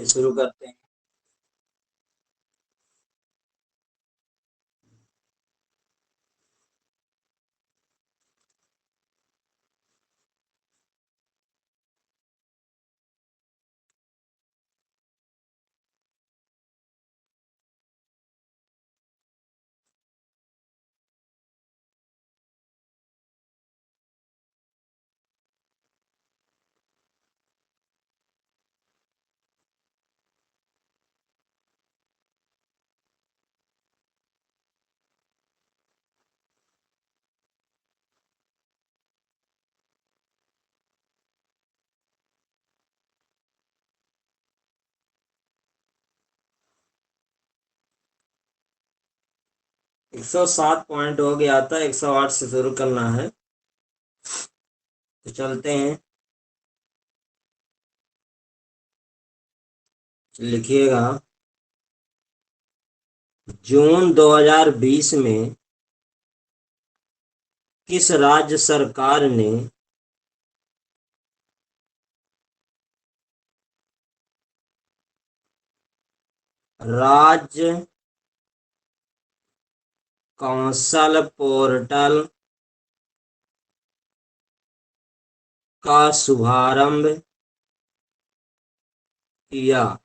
शुरू करते हैं। 107 पॉइंट हो गया था, 108 से शुरू करना है तो चलते हैं। लिखिएगा, जून 2020 में किस राज्य सरकार ने राज्य कौशल पोर्टल का शुभारंभ किया?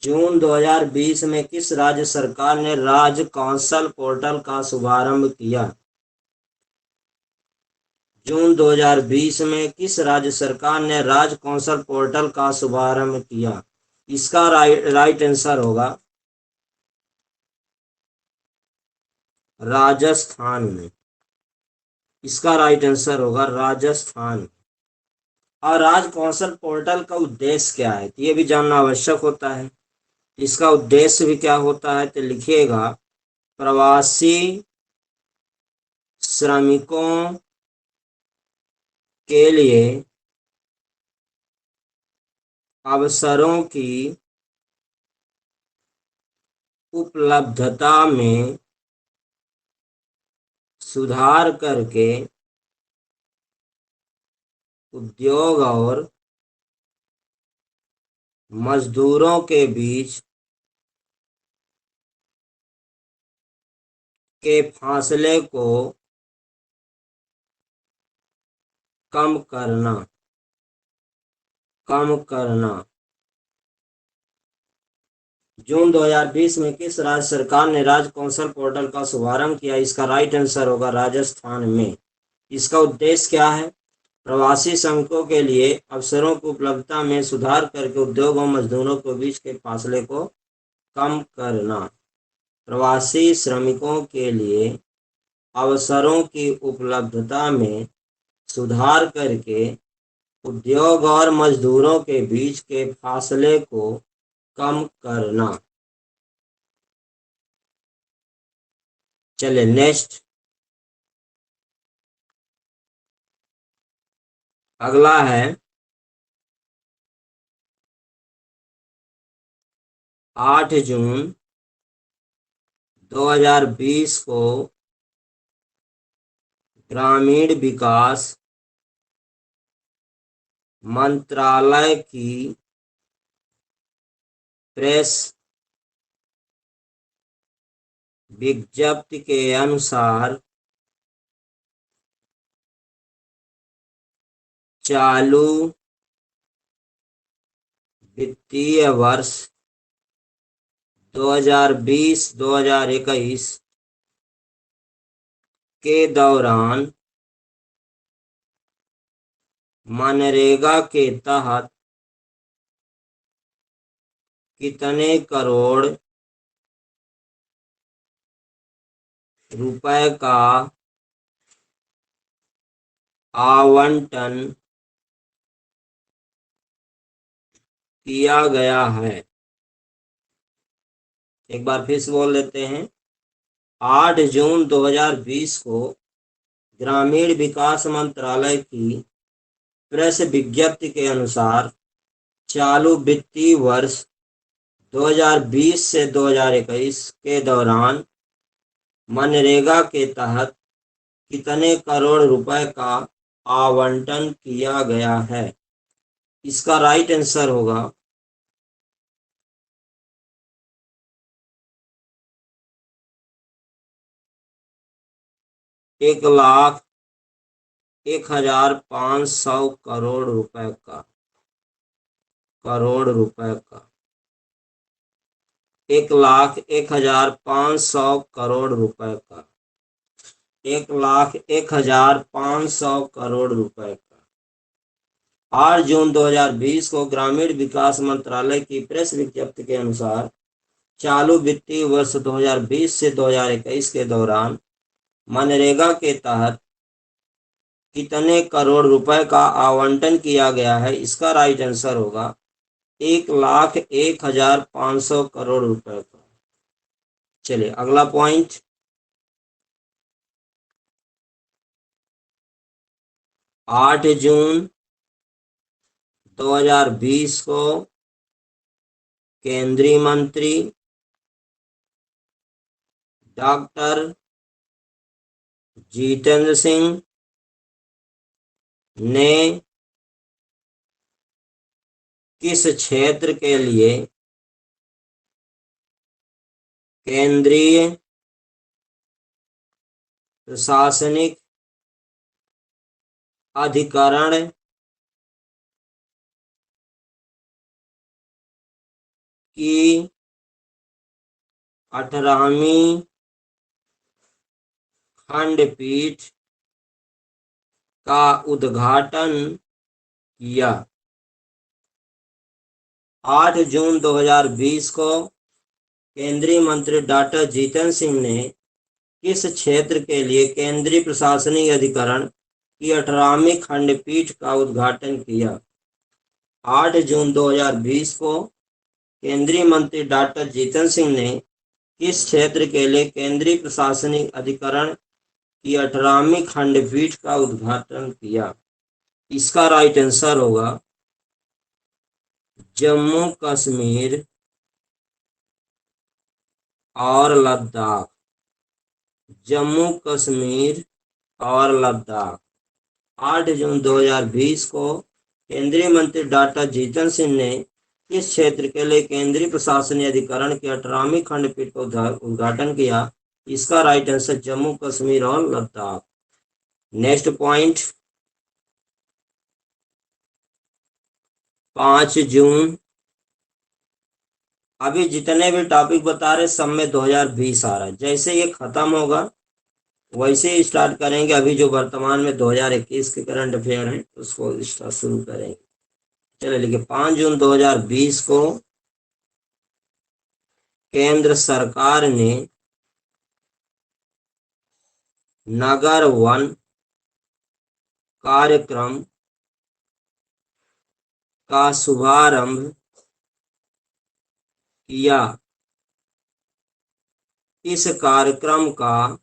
जून 2020 में किस राज्य सरकार ने राज्य कौशल पोर्टल का शुभारंभ किया? जून 2020 में किस राज्य सरकार ने राज्य कौशल पोर्टल का शुभारंभ किया? इसका राइट आंसर होगा राजस्थान में। इसका राइट आंसर होगा राजस्थान। और राज्य कौशल पोर्टल का उद्देश्य क्या है, ये भी जानना आवश्यक होता है। इसका उद्देश्य भी क्या होता है तो लिखिएगा, प्रवासी श्रमिकों के लिए अवसरों की उपलब्धता में सुधार करके उद्योग और मजदूरों के बीच के फासले को कम करना। जून 2020 में किस राज्य सरकार ने राज्य कौशल पोर्टल का शुभारंभ किया? इसका राइट आंसर होगा राजस्थान में। इसका उद्देश्य क्या है? प्रवासी श्रमिकों के लिए अवसरों की उपलब्धता में सुधार करके उद्योग और मजदूरों के बीच के फासले को कम करना। प्रवासी श्रमिकों के लिए अवसरों की उपलब्धता में सुधार करके उद्योग और मजदूरों के बीच के फासले को कम करना। चलिए नेक्स्ट, अगला है 8 जून 2020 को ग्रामीण विकास मंत्रालय की प्रेस विज्ञप्ति के अनुसार चालू वित्तीय वर्ष 2020-2021 के दौरान मनरेगा के तहत कितने करोड़ रुपए का आवंटन किया गया है? एक बार फिर से बोल देते हैं। 8 जून 2020 को ग्रामीण विकास मंत्रालय की प्रेस विज्ञप्ति के अनुसार चालू वित्तीय वर्ष 2020 से 2021 के दौरान मनरेगा के तहत कितने करोड़ रुपए का आवंटन किया गया है? इसका राइट आंसर होगा 1,01,500 रुपए का। 1,01,500 रुपए का। 1,01,500 रुपए का। 8 जून 2020 को ग्रामीण विकास मंत्रालय की प्रेस विज्ञप्ति के अनुसार चालू वित्तीय वर्ष 2020 से 2021 के दौरान मनरेगा के तहत कितने करोड़ रुपए का आवंटन किया गया है? इसका राइट आंसर होगा 1,01,500 रुपए का। चलिए अगला पॉइंट। 8 जून 2020 को केंद्रीय मंत्री डॉक्टर जितेंद्र सिंह ने किस क्षेत्र के लिए केंद्रीय प्रशासनिक अधिकरण की 18वीं खंडपीठ का उद्घाटन किया? 8 जून 2020 को केंद्रीय मंत्री डॉक्टर जितेंद्र सिंह ने किस क्षेत्र के लिए केंद्रीय प्रशासनिक अधिकरण की 18वीं खंडपीठ का उद्घाटन किया? 8 जून 2020 को केंद्रीय मंत्री डॉक्टर जितेंद्र सिंह ने किस क्षेत्र के लिए केंद्रीय प्रशासनिक अधिकरण की 18वीं खंडपीठ का उद्घाटन किया? इसका राइट आंसर होगा जम्मू कश्मीर और लद्दाख। जम्मू कश्मीर और लद्दाख। 8 जून 2020 को केंद्रीय मंत्री डॉक्टर जितेंद्र सिंह ने किस क्षेत्र के लिए केंद्रीय प्रशासनिक अधिकरण की 18वीं खंडपीठ का उद्घाटन किया? इसका राइट आंसर जम्मू कश्मीर और लद्दाख। Next point. 5 जून। अभी जितने भी टॉपिक बता रहे सब में 2020 आ रहा है। जैसे ये खत्म होगा वैसे ही स्टार्ट करेंगे। अभी जो वर्तमान में 2021 के करंट अफेयर हैं उसको स्टार्ट शुरू करेंगे। चलिए लिखिए 5 जून 2020 को केंद्र सरकार ने नगर वन कार्यक्रम का शुभारंभ किया। इस कार्यक्रम का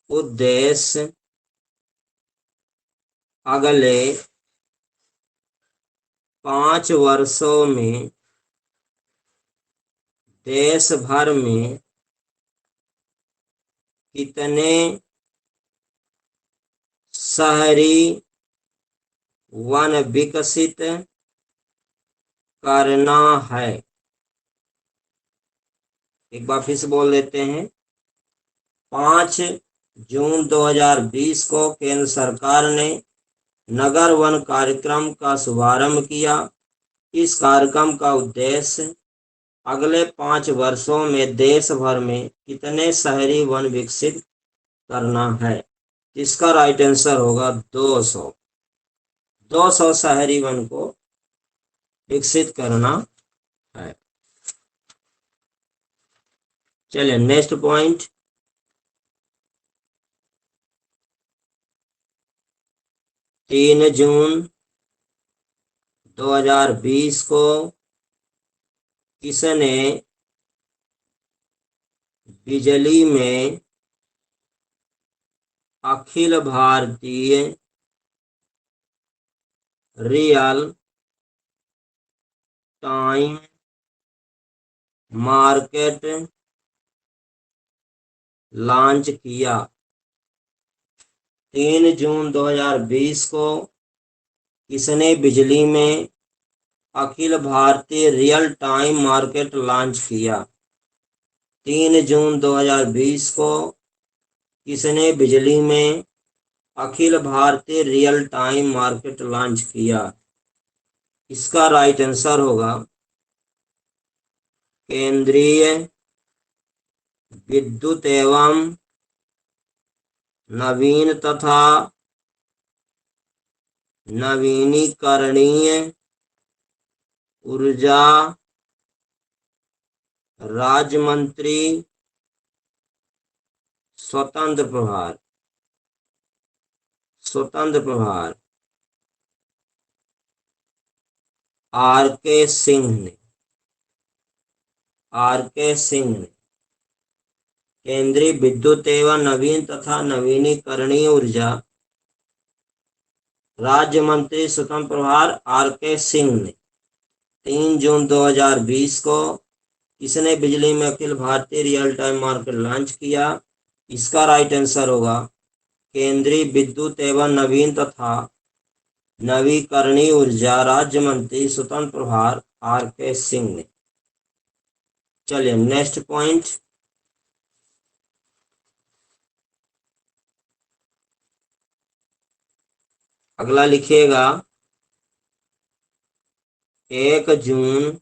उद्देश्य अगले 5 वर्षों में देश भर में कितने शहरी वन विकसित करना है? एक बार फिर से बोल देते हैं। 5 जून 2020 को केंद्र सरकार ने नगर वन कार्यक्रम का शुभारंभ किया। इस कार्यक्रम का उद्देश्य अगले 5 वर्षों में देश भर में कितने शहरी वन विकसित करना है? इसका राइट आंसर होगा 200 शहरी वन को विकसित करना है। चलिए नेक्स्ट पॉइंट। 3 जून 2020 को किसने बिजली में Akhil Bharatiya real time market launch किया? 3 जून 2020 को किसने बिजली में Akhil Bharatiya real time market launch किया? 3 जून 2020 को किसने बिजली में Akhil Bharatiya real time market launch किया? इसका राइट आंसर होगा केंद्रीय विद्युत एवं नवीन तथा नवीनीकरणीय ऊर्जा राज्य मंत्री स्वतंत्र प्रभार आर.के. सिंह ने केंद्रीय विद्युत एवं नवीन तथा नवीनीकरणीय ऊर्जा राज्य मंत्री स्वतंत्र प्रभार आर.के. सिंह ने 3 जून 2020 को किसने बिजली में Akhil Bharatiya real time market launch किया? इसका राइट आंसर होगा केंद्रीय विद्युत एवं नवीन तथा नवीकरणीय ऊर्जा राज्य मंत्री स्वतंत्र प्रभार आर.के. सिंह ने। चलिए नेक्स्ट पॉइंट, अगला लिखिएगा 1 जून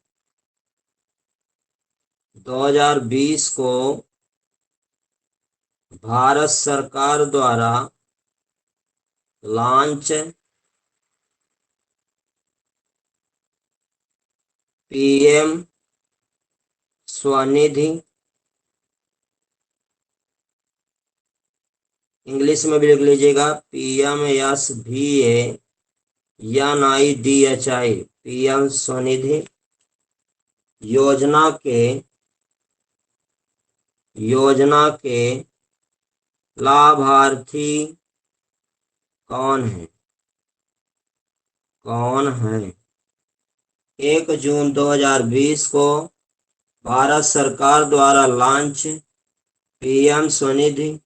2020 को भारत सरकार द्वारा लॉन्च पीएम स्वनिधि, इंग्लिश में भी लिख लीजिएगा PMSVANIDHI पीएम स्वनिधि योजना के लाभार्थी कौन है? 1 जून 2020 को भारत सरकार द्वारा लॉन्च पीएम स्वनिधि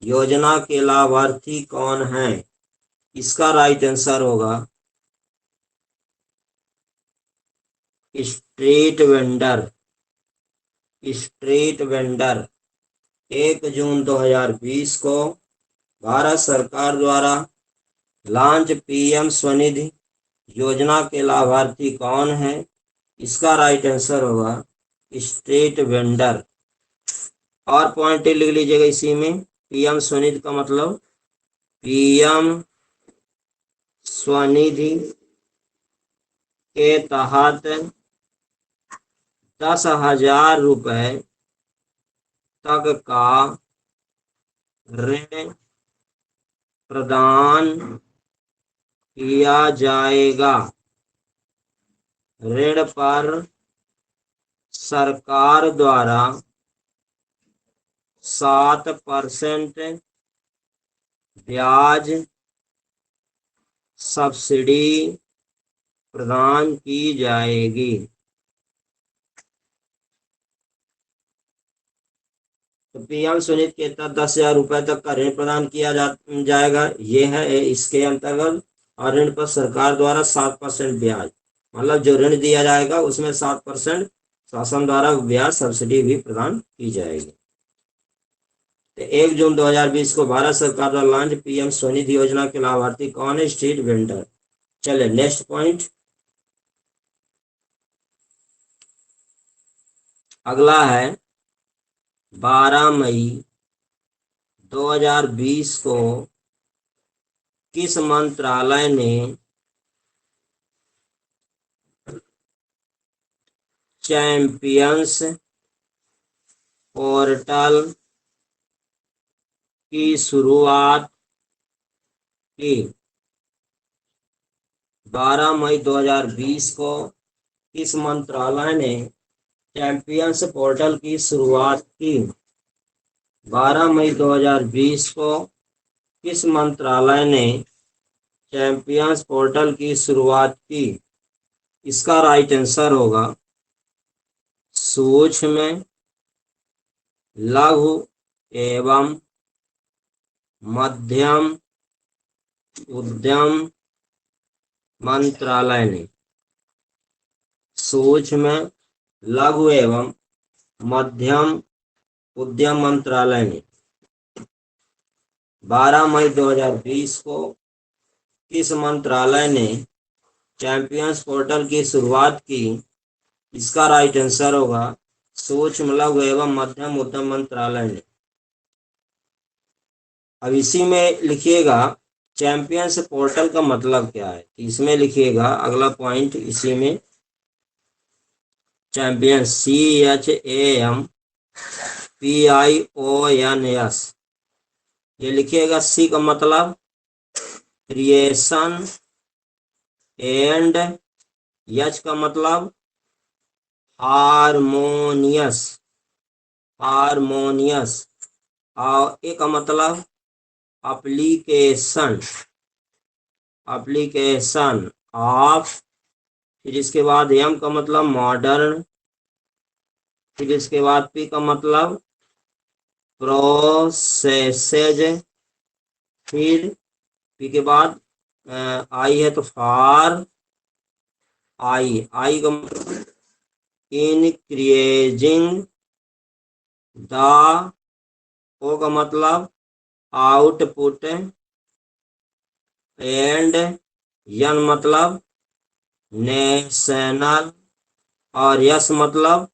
योजना के लाभार्थी कौन है? इसका राइट आंसर होगा स्ट्रीट वेंडर। 1 जून 2020 को भारत सरकार द्वारा लॉन्च पीएम स्वनिधि योजना के लाभार्थी कौन है? इसका राइट आंसर होगा स्ट्रीट वेंडर। और पॉइंट लिख लीजिएगा इसी में, पीएम स्वनिधि का मतलब पीएम स्वनिधि के तहत 10,000 रुपए तक का ऋण प्रदान किया जाएगा। ऋण पर सरकार द्वारा 7% ब्याज सब्सिडी प्रदान की जाएगी। तो पीएम स्वनिधि के तहत 10,000 रुपए तक का ऋण प्रदान किया जाएगा, ये है इसके अंतर्गत। और ऋण पर सरकार द्वारा 7% ब्याज, मतलब जो ऋण दिया जाएगा उसमें 7% शासन द्वारा ब्याज सब्सिडी भी प्रदान की जाएगी। तो 1 जून 2020 को भारत सरकार द्वारा लॉन्च पीएम स्वनिधि योजना के लाभार्थी कौन है? Street vendor. चलिए नेक्स्ट पॉइंट, अगला है 12 मई 2020 को किस मंत्रालय ने चैंपियंस पोर्टल की शुरुआत की? 12 मई 2020 को किस मंत्रालय ने चैंपियंस पोर्टल की शुरुआत की? 12 मई 2020 को किस मंत्रालय ने चैंपियंस पोर्टल की शुरुआत की? इसका राइट आंसर होगा सूक्ष्म लघु एवं मध्यम उद्यम मंत्रालय ने सूक्ष्म लघु एवं मध्यम उद्यम मंत्रालय ने 12 मई 2020 को किस मंत्रालय ने चैंपियंस पोर्टल की शुरुआत की? इसका राइट आंसर होगा सूक्ष्म लघु एवं मध्यम उद्यम मंत्रालय ने। अब इसी में लिखिएगा चैंपियंस पोर्टल का मतलब क्या है। इसमें लिखिएगा अगला पॉइंट इसी में चैंपियंस CHAMPIONS ये लिखिएगा। सी का मतलब क्रिएशन एंड एच का मतलब हारमोनियस और ए का मतलब एप्लीकेशन ऑफ, फिर इसके बाद एम का मतलब मॉडर्न, फिर इसके बाद पी का मतलब प्रोसेसेज, फिर पी के बाद आई है तो फॉर, आई का मतलब इंक्रीजिंग द, ओ का मतलब आउटपुट, एंड यन मतलब नेशनल, और यस मतलब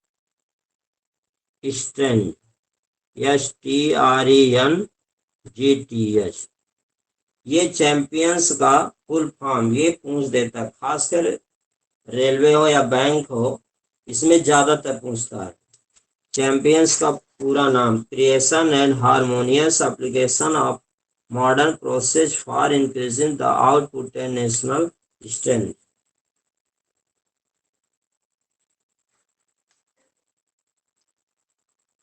स्ट्रेंथ, STRENGTH। ये चैंपियंस का फुल फॉर्म ये पूछ देता है, खासकर रेलवे हो या बैंक हो, इसमें ज्यादातर पूछता है। चैंपियंस का पूरा नाम creation and harmonious application of modern process for increasing the output and national strength.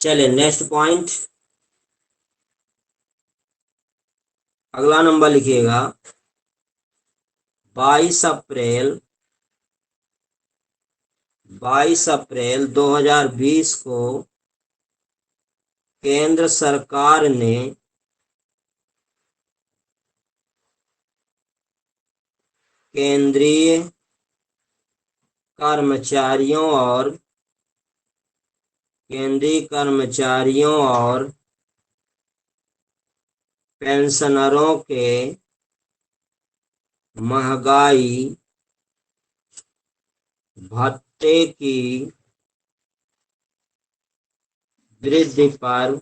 चलिए नेक्स्ट पॉइंट, अगला नंबर लिखिएगा 22 अप्रैल 2020 को केंद्र सरकार ने केंद्रीय कर्मचारियों और पेंशनरों के महंगाई भत्ते की वृद्धि पर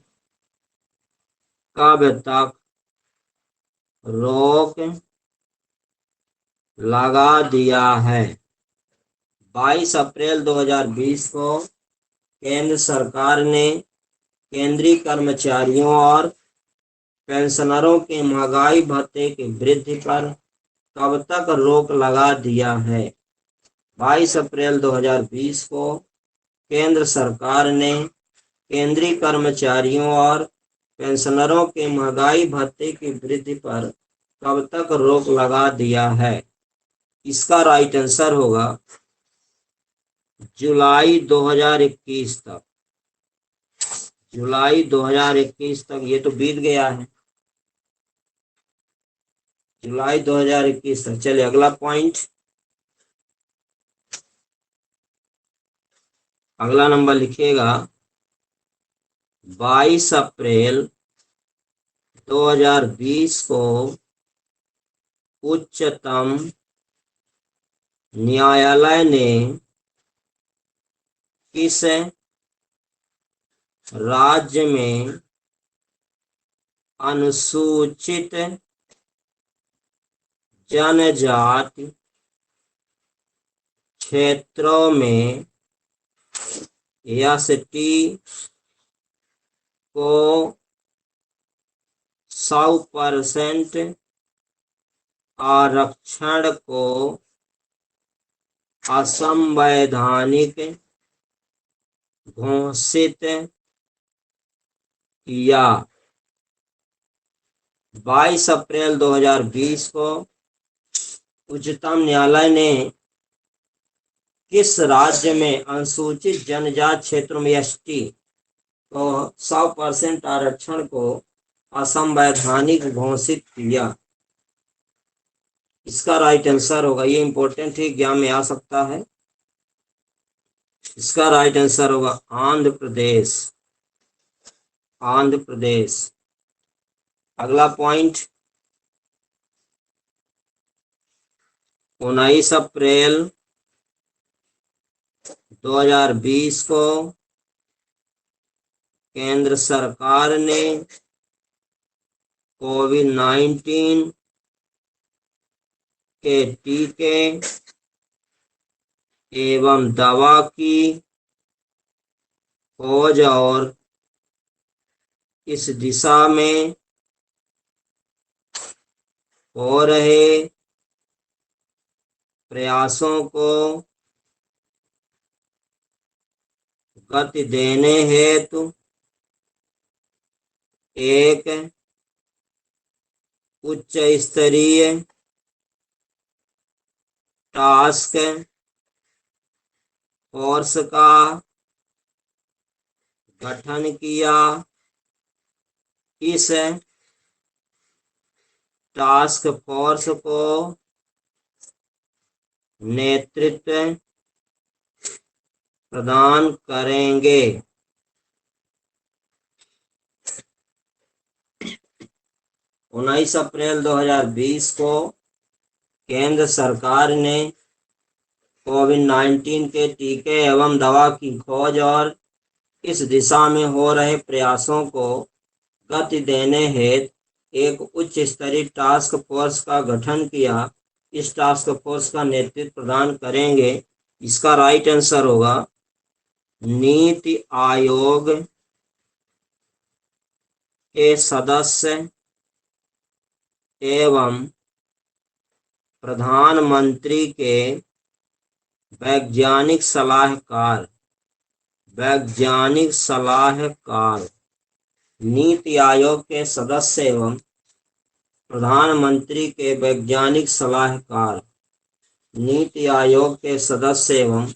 कब तक रोक लगा दिया है? 22 अप्रैल 2020 को केंद्र सरकार ने केंद्रीय कर्मचारियों और पेंशनरों के महंगाई भत्ते की वृद्धि पर कब तक रोक लगा दिया है? 22 अप्रैल 2020 को केंद्र सरकार ने केंद्रीय कर्मचारियों और पेंशनरों के महंगाई भत्ते की वृद्धि पर कब तक रोक लगा दिया है? इसका राइट आंसर होगा जुलाई 2021 तक। जुलाई 2021 तक, ये तो बीत गया है, जुलाई 2021 तक। चलिए अगला पॉइंट, अगला नंबर लिखिएगा 22 अप्रैल 2020 को उच्चतम न्यायालय ने किस राज्य में अनुसूचित जनजाति क्षेत्रों में एसटी को 100% आरक्षण को असंवैधानिक घोषित किया? 22 अप्रैल 2020 को उच्चतम न्यायालय ने किस राज्य में अनुसूचित जनजाति क्षेत्रों में एसटी को 100% आरक्षण को असंवैधानिक घोषित किया? इसका राइट आंसर होगा, ये इंपॉर्टेंट है, एग्जाम में आ सकता है। इसका राइट आंसर होगा आंध्र प्रदेश। आंध्र प्रदेश। अगला पॉइंट, 19 अप्रैल 2020 को केंद्र सरकार ने कोविड-19 के टीके एवं दवा की खोज और इस दिशा में हो रहे प्रयासों को गति देने हेतु एक उच्च स्तरीय टास्क फोर्स का गठन किया। इस टास्क फोर्स को नेतृत्व प्रदान करेंगे। 19 अप्रैल 2020 को केंद्र सरकार ने कोविड-19 के टीके एवं दवा की खोज और इस दिशा में हो रहे प्रयासों को गति देने हेतु एक उच्च स्तरीय टास्क फोर्स का गठन किया। इस टास्क फोर्स का नेतृत्व प्रदान करेंगे। इसका राइट आंसर होगा नीति आयोग के सदस्य एवं प्रधानमंत्री के वैज्ञानिक सलाहकार। वैज्ञानिक सलाहकार। नीति आयोग के सदस्य एवं प्रधानमंत्री के वैज्ञानिक सलाहकार। नीति आयोग के सदस्य एवं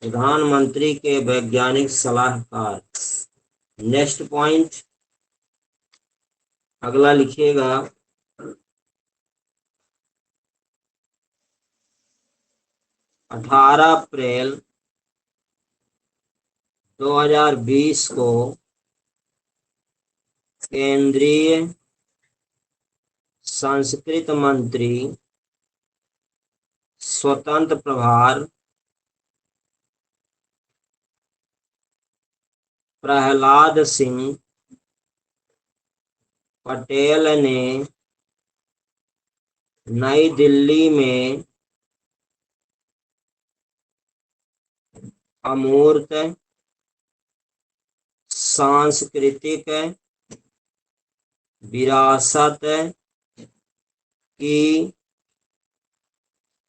प्रधानमंत्री के वैज्ञानिक सलाहकार। नेक्स्ट पॉइंट, अगला लिखिएगा, 18 अप्रैल 2020 को केंद्रीय संस्कृति मंत्री स्वतंत्र प्रभार प्रहलाद सिंह पटेल ने नई दिल्ली में अमूर्त सांस्कृतिक विरासत की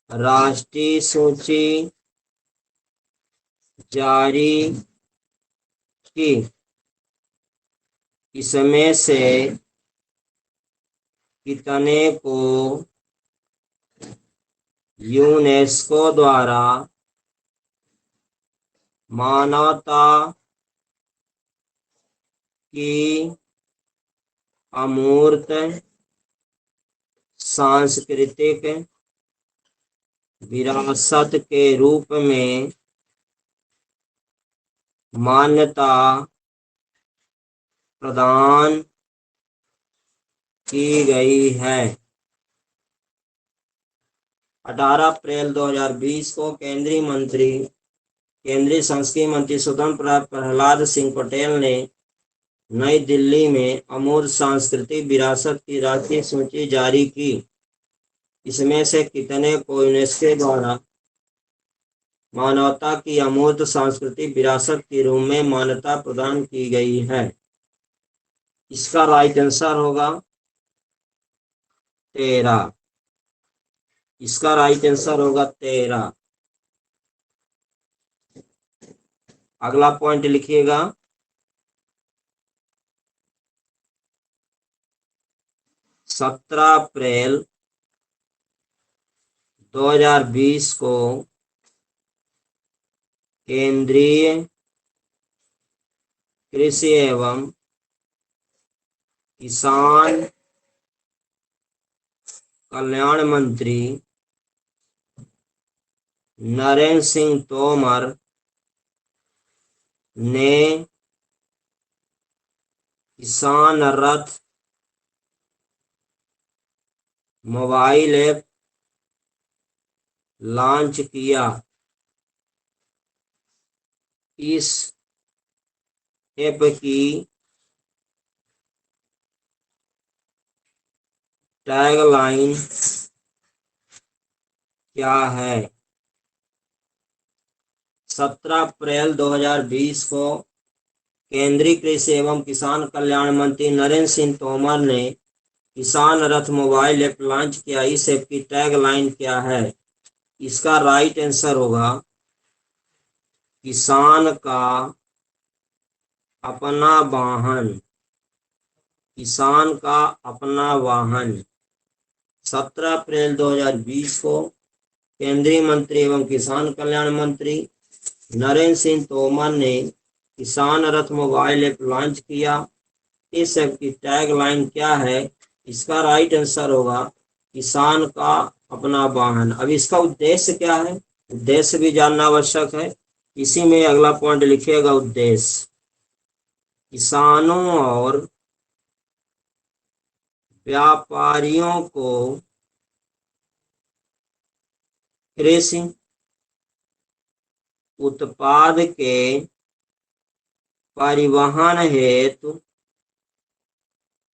राष्ट्रीय सूची जारी की। इसमें से कितने को यूनेस्को द्वारा मानवता की अमूर्त सांस्कृतिक विरासत के रूप में मान्यता प्रदान की गई है। 18 अप्रैल 2020 को केंद्रीय संस्कृति मंत्री स्वतंत्र प्रभार प्रहलाद सिंह पटेल ने नई दिल्ली में अमूर्त सांस्कृतिक विरासत की राष्ट्रीय सूची जारी की। इसमें से कितने को यूनेस्को द्वारा मानवता की अमूर्त सांस्कृतिक विरासत के रूप में मान्यता प्रदान की गई है। इसका राइट आंसर होगा 13। इसका राइट आंसर होगा 13। अगला पॉइंट लिखिएगा, 17 अप्रैल 2020 को केंद्रीय कृषि एवं किसान कल्याण मंत्री नरेंद्र सिंह तोमर ने किसान रथ मोबाइल ऐप लॉन्च किया। इस ऐप की टैगलाइन क्या है? 17 अप्रैल 2020 को केंद्रीय कृषि एवं किसान कल्याण मंत्री नरेंद्र सिंह तोमर ने किसान रथ मोबाइल ऐप लॉन्च किया। इस ऐप की टैगलाइन क्या है? इसका राइट आंसर होगा किसान का अपना वाहन। किसान का अपना वाहन। 17 अप्रैल 2020 को केंद्रीय मंत्री एवं किसान कल्याण मंत्री नरेंद्र सिंह तोमर ने किसान रथ मोबाइल ऐप लॉन्च किया। इस ऐप की टैगलाइन क्या है? इसका राइट आंसर होगा किसान का अपना वाहन। अब इसका उद्देश्य क्या है? उद्देश्य भी जानना आवश्यक है। इसी में अगला पॉइंट लिखिएगा, उद्देश्य। किसानों और व्यापारियों को कृषि उत्पाद के परिवहन हेतु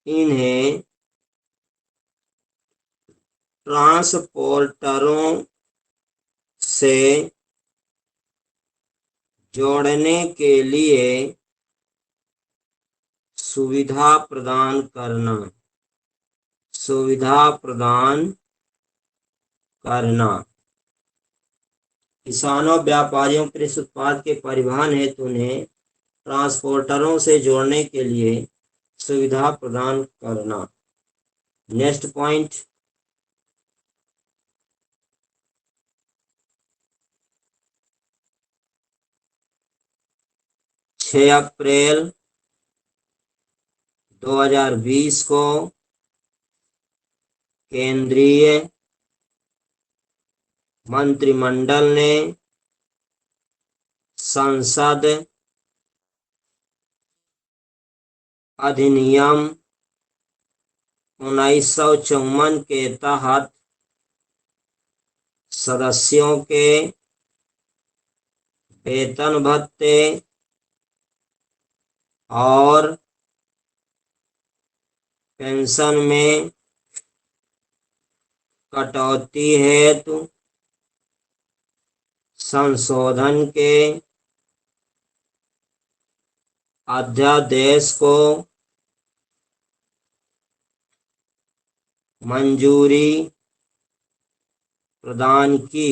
इन्हें ट्रांसपोर्टरों से जोड़ने के लिए सुविधा प्रदान करना। सुविधा प्रदान करना। किसानों व्यापारियों कृषि उत्पाद के परिवहन हेतु उन्हें ट्रांसपोर्टरों से जोड़ने के लिए सुविधा प्रदान करना। नेक्स्ट पॉइंट, 6 अप्रैल 2020 को केंद्रीय मंत्रिमंडल ने संसद अधिनियम 1954 के तहत सदस्यों के वेतन भत्ते और पेंशन में कटौती हेतु संशोधन के अध्यादेश को मंजूरी प्रदान की।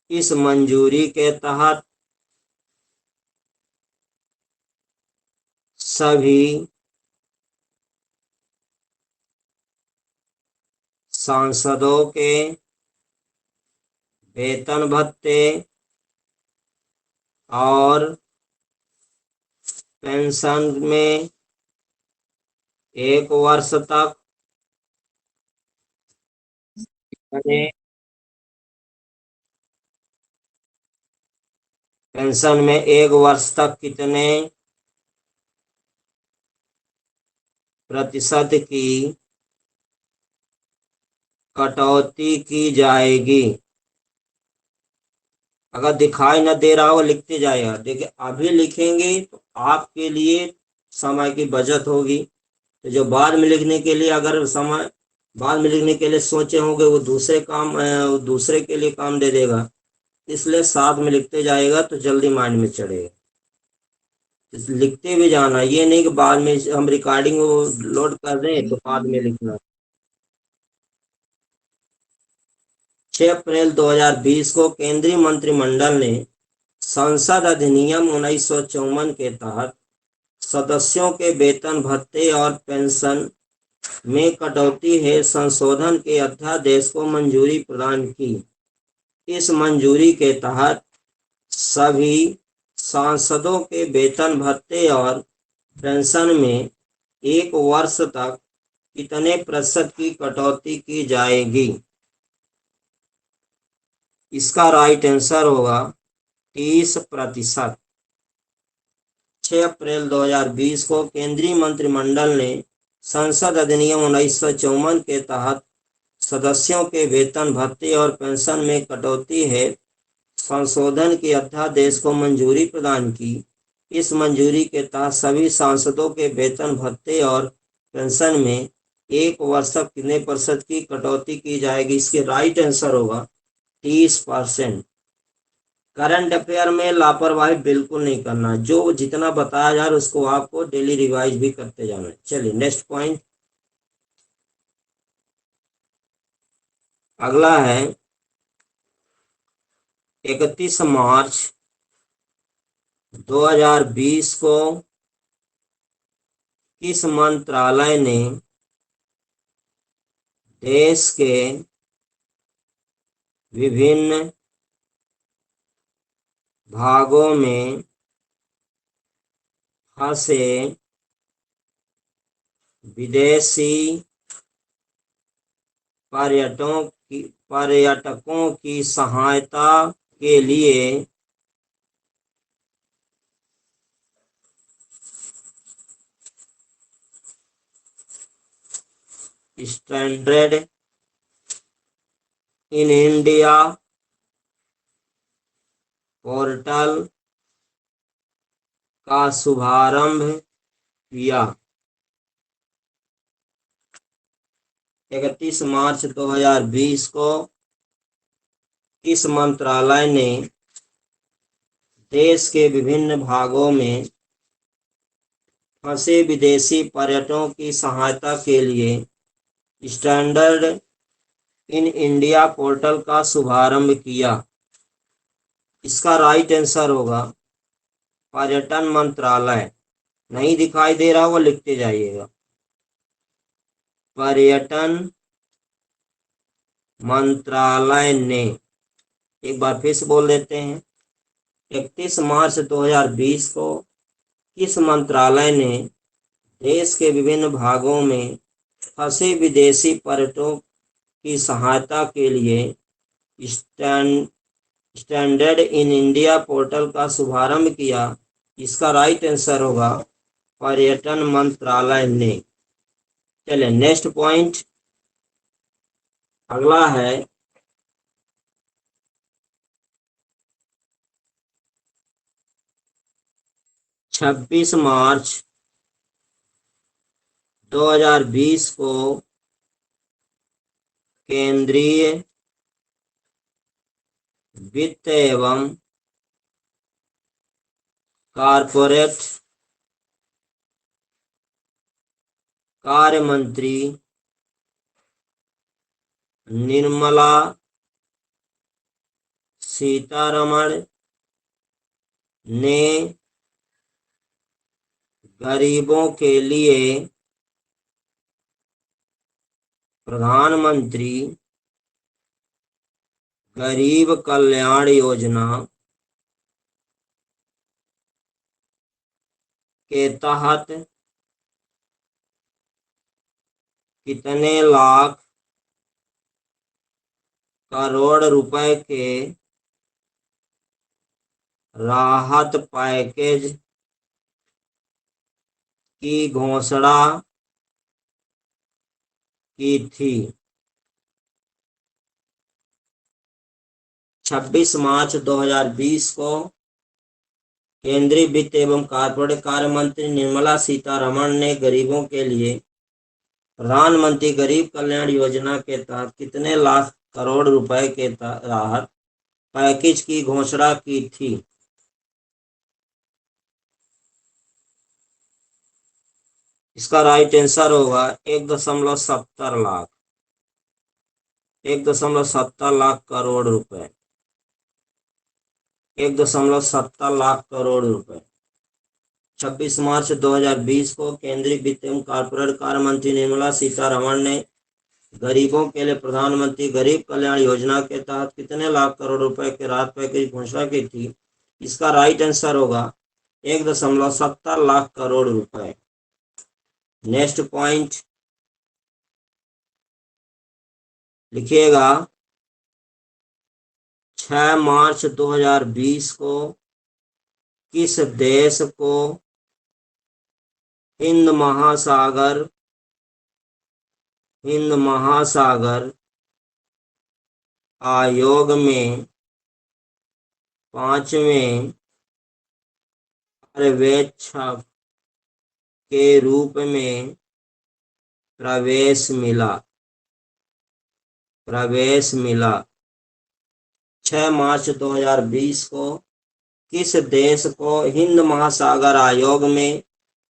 इस मंजूरी के तहत सभी सांसदों के वेतन भत्ते और पेंशन में 1 वर्ष तक पेंशन में 1 वर्ष तक कितने प्रतिशत की कटौती की जाएगी? अगर दिखाई न दे रहा हो लिखते जाएगा। देखिए, अभी लिखेंगे तो आपके लिए समय की बचत होगी। तो जो बाद में लिखने के लिए, अगर समय बाद में लिखने के लिए सोचे होंगे, वो दूसरे के लिए काम दे देगा। इसलिए साथ में लिखते जाएगा तो जल्दी माइंड में चढ़ेगा। लिखते भी जाना, ये नहीं कि बाद में हम रिकॉर्डिंग लोड कर दें तो बाद में लिखना। 6 अप्रैल 2020 को केंद्रीय मंत्रिमंडल ने संसद अधिनियम 1954 के तहत सदस्यों के वेतन भत्ते और पेंशन में कटौती है संशोधन के अध्यादेश को मंजूरी प्रदान की। इस मंजूरी के तहत सभी सांसदों के वेतन भत्ते और पेंशन में 1 वर्ष तक कितने प्रतिशत की कटौती की जाएगी? इसका राइट आंसर होगा 30%। 6 अप्रैल 2020 को केंद्रीय मंत्रिमंडल ने संसद अधिनियम 1954 के तहत सदस्यों के वेतन भत्ते और पेंशन में कटौती है संशोधन के अध्यादेश को मंजूरी प्रदान की। इस मंजूरी के तहत सभी सांसदों के वेतन भत्ते और पेंशन में 1 वर्ष तक कितने प्रतिशत की कटौती की जाएगी? इसके राइट आंसर होगा 30%। करंट अफेयर में लापरवाही बिल्कुल नहीं करना, जो जितना बताया जा रहा है उसको आपको डेली रिवाइज भी करते जाना है। चलिए नेक्स्ट पॉइंट अगला है 31 मार्च 2020 को किस मंत्रालय ने देश के विभिन्न भागों में फंसे विदेशी पर्यटकों की सहायता के लिए स्टैंडर्ड इन इंडिया पोर्टल का शुभारंभ किया? 31 मार्च 2020 को किस मंत्रालय ने देश के विभिन्न भागों में फंसे विदेशी पर्यटकों की सहायता के लिए स्टैंडर्ड इन इंडिया पोर्टल का शुभारंभ किया? इसका राइट आंसर होगा पर्यटन मंत्रालय। नहीं दिखाई दे रहा वो लिखते जाइएगा, पर्यटन मंत्रालय ने। एक बार फिर से बोल देते हैं, 31 मार्च 2020 को किस मंत्रालय ने देश के विभिन्न भागों में फंसे विदेशी पर्यटकों की सहायता के लिए स्टैंडर्ड इन इंडिया पोर्टल का शुभारंभ किया? इसका राइट आंसर होगा पर्यटन मंत्रालय ने। चलिए नेक्स्ट पॉइंट अगला है 26 मार्च 2020 को केंद्रीय वित्त एवं कॉरपोरेट कार्य मंत्री निर्मला सीतारमण ने गरीबों के लिए प्रधानमंत्री गरीब कल्याण योजना के तहत कितने लाख करोड़ रुपए के राहत पैकेज की घोषणा की थी? 26 मार्च 2020 को केंद्रीय वित्त एवं कॉरपोरेट कार्य मंत्री निर्मला सीतारमण ने गरीबों के लिए प्रधानमंत्री गरीब कल्याण योजना के तहत कितने लाख करोड़ रुपए के राहत पैकेज की घोषणा की थी? इसका राइट आंसर होगा 1.70 लाख, 1.70 लाख करोड़ रुपए, 1.70 लाख करोड़ रुपए। 26 मार्च 2020 को केंद्रीय वित्त एवं कॉरपोरेट कार्य मंत्री निर्मला सीतारमण ने गरीबों के लिए प्रधानमंत्री गरीब कल्याण योजना के तहत कितने लाख करोड़ रुपए के राहत पैकेज की घोषणा की थी? इसका राइट आंसर होगा 1.70 लाख करोड़ रुपए। नेक्स्ट पॉइंट लिखिएगा 6 मार्च 2020 को किस देश को हिंद महासागर आयोग में 5वें पर्यवेक्षक के रूप में प्रवेश मिला। 6 मार्च 2020 को किस देश को हिंद महासागर आयोग में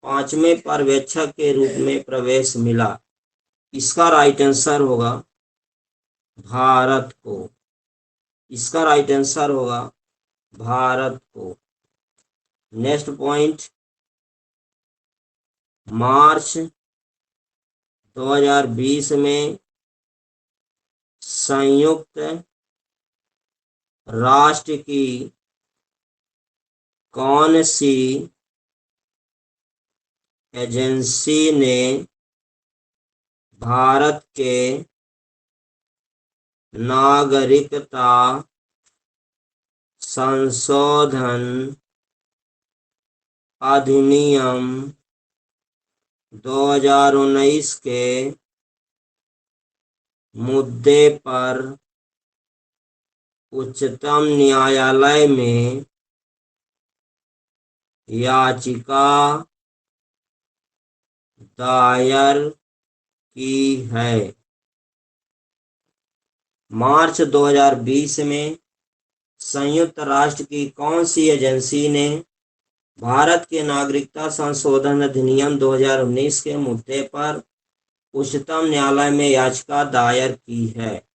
5वें पर्यवेक्षक के रूप में प्रवेश मिला? इसका राइट आंसर होगा भारत को। इसका राइट आंसर होगा भारत को। नेक्स्ट पॉइंट, मार्च 2020 में संयुक्त राष्ट्र की कौन सी एजेंसी ने भारत के नागरिकता संशोधन अधिनियम 2019 के मुद्दे पर उच्चतम न्यायालय में याचिका दायर की है? मार्च 2020 में संयुक्त राष्ट्र की कौन सी एजेंसी ने भारत के नागरिकता संशोधन अधिनियम 2019 के मुद्दे पर उच्चतम न्यायालय में याचिका दायर की है?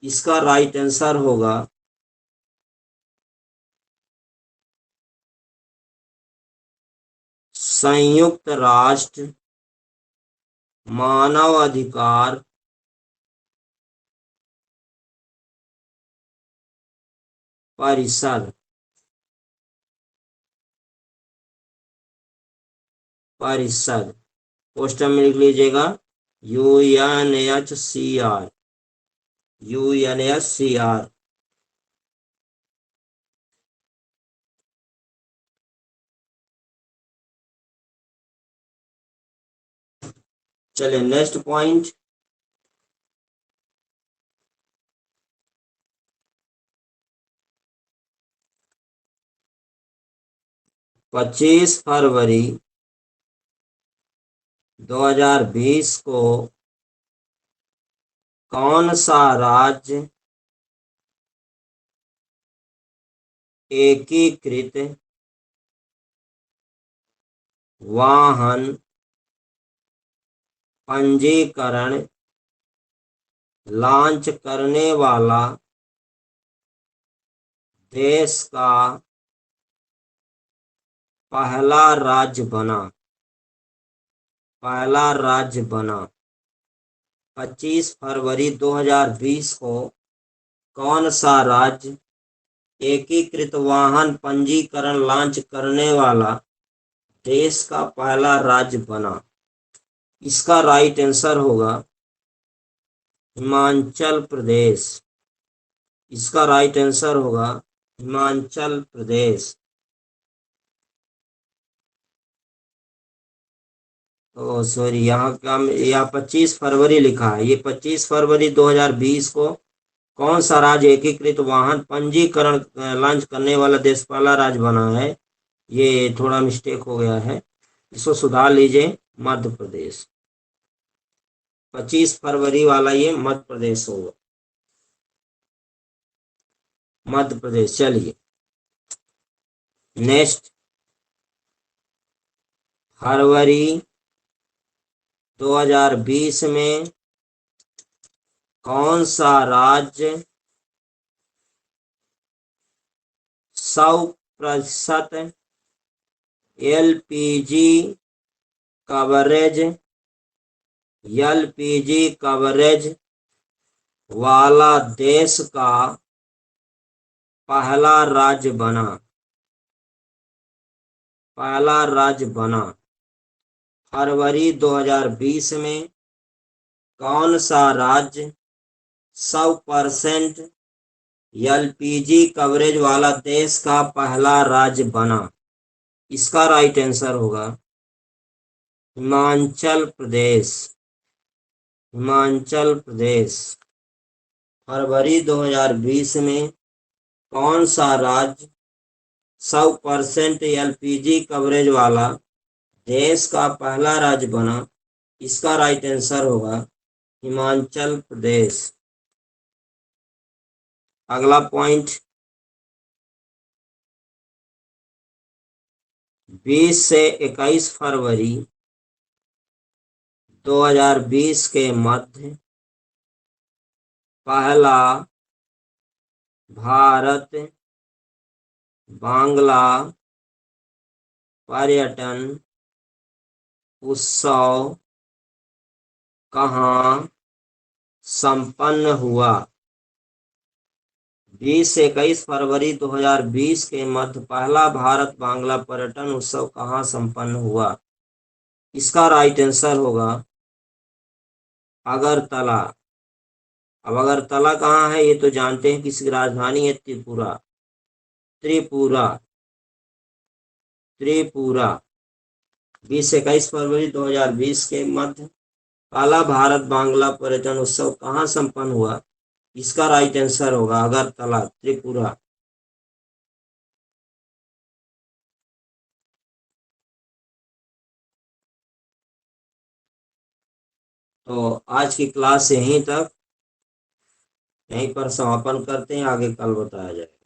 इसका राइट आंसर होगा संयुक्त राष्ट्र मानव अधिकार परिषद। पोस्टर में लिख लीजिएगा UNHCR। चलिए नेक्स्ट पॉइंट, पच्चीस फरवरी 2020 को कौन सा राज्य एकीकृत वाहन पंजीकरण लॉन्च करने वाला देश का पहला राज्य बना? 25 फरवरी 2020 को कौन सा राज्य एकीकृत वाहन पंजीकरण लॉन्च करने वाला देश का पहला राज्य बना? इसका राइट आंसर होगा हिमाचल प्रदेश। इसका राइट आंसर होगा हिमाचल प्रदेश। ओ सॉरी, यहाँ 25 फरवरी लिखा है। ये 25 फरवरी 2020 को कौन सा राज्य एकीकृत वाहन पंजीकरण लॉन्च करने वाला देश पहला राज्य बना है? ये थोड़ा मिस्टेक हो गया है, इसको सुधार लीजिए। मध्य प्रदेश। 25 फरवरी वाला ये मध्य प्रदेश होगा, मध्य प्रदेश। चलिए नेक्स्ट, फरवरी 2020 में कौन सा राज्य 100% एलपीजी कवरेज वाला देश का पहला राज्य बना? फरवरी 2020 में कौन सा राज्य 100% LPG कवरेज वाला देश का पहला राज्य बना? इसका राइट आंसर होगा हिमाचल प्रदेश। हिमाचल प्रदेश। फरवरी 2020 में कौन सा राज्य 100% LPG कवरेज वाला देश का पहला राज्य बना? इसका राइट आंसर होगा हिमाचल प्रदेश। अगला पॉइंट, 20 से 21 फरवरी 2020 के मध्य पहला भारत बांग्ला पर्यटन उत्सव कहाँ संपन्न हुआ? 20 से 21 फरवरी 2020 के मध्य पहला भारत बांग्ला पर्यटन उत्सव कहाँ संपन्न हुआ? इसका राइट आंसर होगा अगरतला। अब अगरतला कहाँ है ये तो जानते हैं, किसकी राजधानी है? त्रिपुरा। त्रिपुरा। त्रिपुरा। 20 से 21 फरवरी 2020 के मध्य पहला भारत बांग्ला पर्यटन उत्सव कहाँ संपन्न हुआ? इसका राइट आंसर होगा अगरतला, त्रिपुरा। तो आज की क्लास यहीं तक, यहीं पर समापन करते हैं, आगे कल बताया जाएगा।